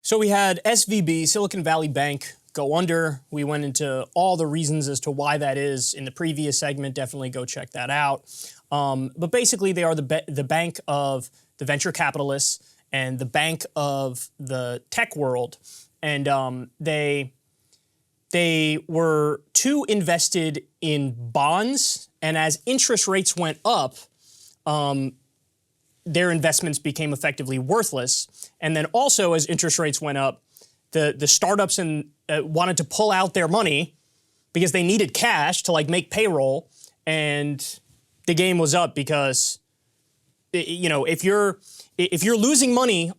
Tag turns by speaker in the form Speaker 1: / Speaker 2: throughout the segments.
Speaker 1: So we had SVB, Silicon Valley Bank, go under. We went into all the reasons as to why that is in the previous segment. Definitely go check that out. But basically, they are the bank of the venture capitalists and the bank of the tech world. And they were too invested in bonds. And as interest rates went up, their investments became effectively worthless. And then also, as interest rates went up, the startups wanted to pull out their money because they needed cash to make payroll, and the game was up because, if you're losing money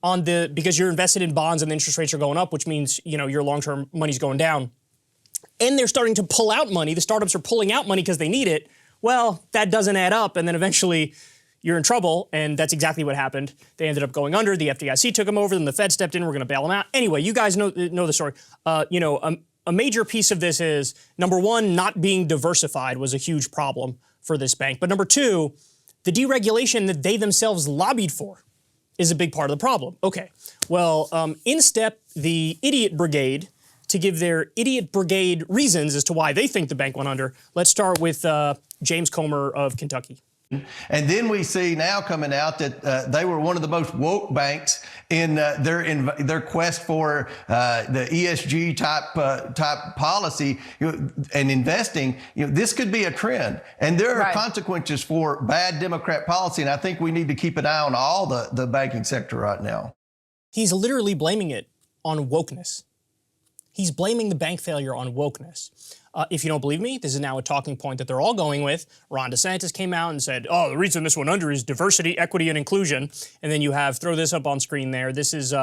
Speaker 1: because you're invested in bonds and the interest rates are going up, which means your long-term money's going down, and they're starting to pull out money, the startups are pulling out money because they need it. Well, that doesn't add up, and then eventually you're in trouble, and that's exactly what happened. They ended up going under. The FDIC took them over, then the Fed stepped in. We're going to bail them out. Anyway, you guys know the story. A major piece of this is, number one, not being diversified was a huge problem for this bank. But number two, the deregulation that they themselves lobbied for is a big part of the problem. Okay, well, in step the idiot brigade to give their idiot brigade reasons as to why they think the bank went under. Let's start with James Comer of Kentucky.
Speaker 2: And then we see now coming out that they were one of the most woke banks in their quest for the ESG type policy and investing. This could be a trend, and there are consequences for bad Democrat policy. And I think we need to keep an eye on all the banking sector right now.
Speaker 1: He's literally blaming it on wokeness. He's blaming the bank failure on wokeness. If you don't believe me, this is now a talking point that they're all going with. Ron DeSantis came out and said, the reason this went under is diversity, equity, and inclusion. And then you have, throw this up on screen there, this is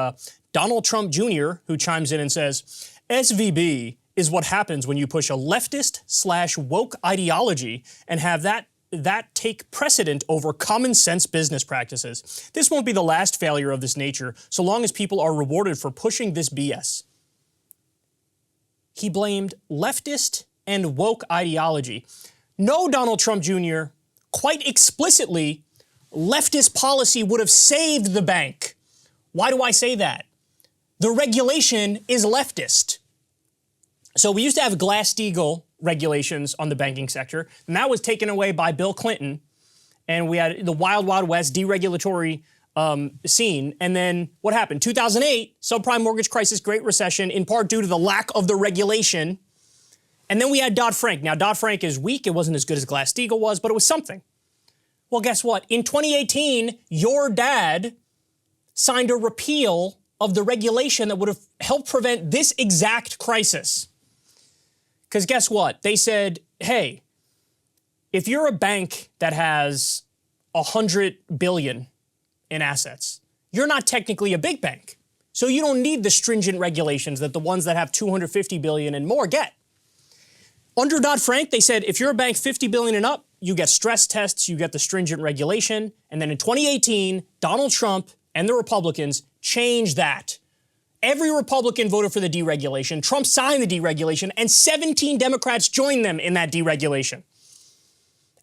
Speaker 1: Donald Trump Jr., who chimes in and says, SVB is what happens when you push a leftist/woke ideology and have that take precedent over common sense business practices. This won't be the last failure of this nature, so long as people are rewarded for pushing this BS. He blamed leftist and woke ideology. No, Donald Trump Jr., quite explicitly, leftist policy would have saved the bank. Why do I say that? The regulation is leftist. So we used to have Glass-Steagall regulations on the banking sector, and that was taken away by Bill Clinton, and we had the Wild Wild West deregulatory scene. And then what happened? 2008, subprime mortgage crisis, Great Recession, in part due to the lack of the regulation. And then we had Dodd-Frank. Now, Dodd-Frank is weak. It wasn't as good as Glass-Steagall was, but it was something. Well, guess what? In 2018, your dad signed a repeal of the regulation that would have helped prevent this exact crisis. Because guess what? They said, hey, if you're a bank that has $100 billion in assets, you're not technically a big bank. So you don't need the stringent regulations that the ones that have $250 billion and more get. Under Dodd-Frank, they said if you're a bank $50 billion and up, you get stress tests, you get the stringent regulation. And then in 2018, Donald Trump and the Republicans changed that. Every Republican voted for the deregulation. Trump signed the deregulation, and 17 Democrats joined them in that deregulation.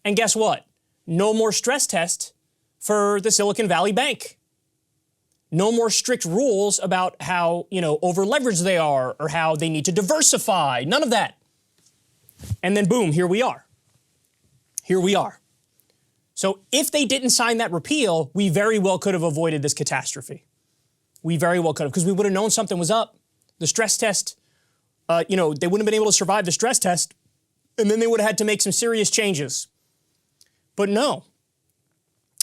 Speaker 1: And guess what? No more stress tests for the Silicon Valley Bank. No more strict rules about how, over-leveraged they are or how they need to diversify. None of that. And then boom, here we are. Here we are. So if they didn't sign that repeal, we very well could have avoided this catastrophe. We very well could have, because we would have known something was up. The stress test, they wouldn't have been able to survive the stress test, and then they would have had to make some serious changes. But no.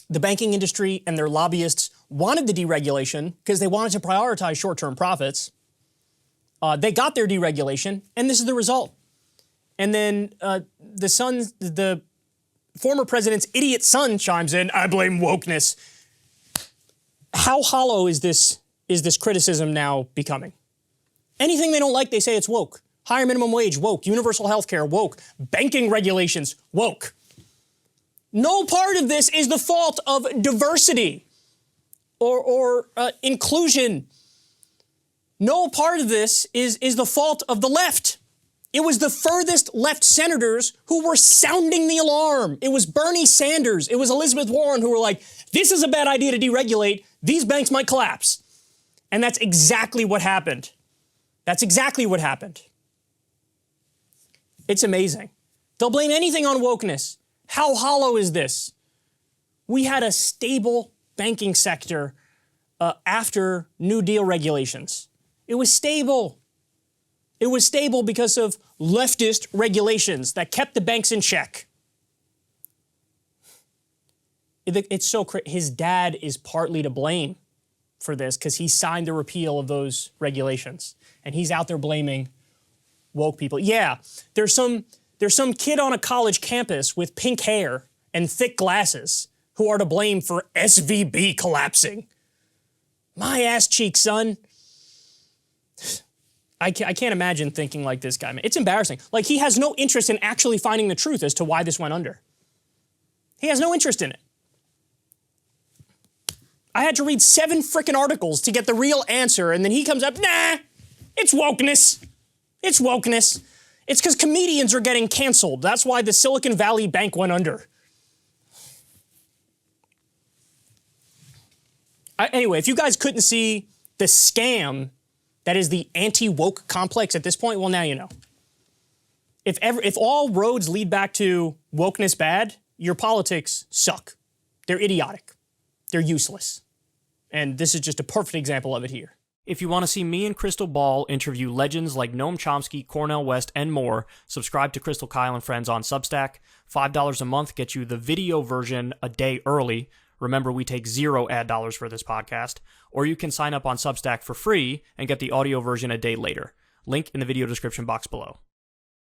Speaker 1: The banking industry and their lobbyists wanted the deregulation because they wanted to prioritize short-term profits. They got their deregulation, and this is the result. And then the former president's idiot son chimes in, I blame wokeness. How hollow is this criticism now becoming? Anything they don't like, they say it's woke. Higher minimum wage, woke. Universal health care, woke. Banking regulations, woke. No part of this is the fault of diversity or inclusion. No part of this is the fault of the left. It was the furthest left senators who were sounding the alarm. It was Bernie Sanders. It was Elizabeth Warren who were like, this is a bad idea to deregulate. These banks might collapse. And that's exactly what happened. That's exactly what happened. It's amazing. They'll blame anything on wokeness. How hollow is this? We had a stable banking sector after New Deal regulations. It was stable. It was stable because of leftist regulations that kept the banks in check. It's so crazy. His dad is partly to blame for this because he signed the repeal of those regulations. And he's out there blaming woke people. Yeah, there's some kid on a college campus with pink hair and thick glasses who are to blame for SVB collapsing. My ass cheek, son. I can't imagine thinking like this guy, man. It's embarrassing. Like, he has no interest in actually finding the truth as to why this went under. He has no interest in it. I had to read 7 frickin' articles to get the real answer, and then he comes up, nah, it's wokeness. It's wokeness. It's because comedians are getting canceled. That's why the Silicon Valley Bank went under. Anyway, if you guys couldn't see the scam that is the anti-woke complex at this point, well, now you know. If all roads lead back to wokeness bad, your politics suck. They're idiotic. They're useless. And this is just a perfect example of it here. If you want to see me and Crystal Ball interview legends like Noam Chomsky, Cornel West, and more, subscribe to Crystal Kyle and Friends on Substack. $5 a month gets you the video version a day early. Remember, we take 0 ad dollars for this podcast. Or you can sign up on Substack for free and get the audio version a day later. Link in the video description box below.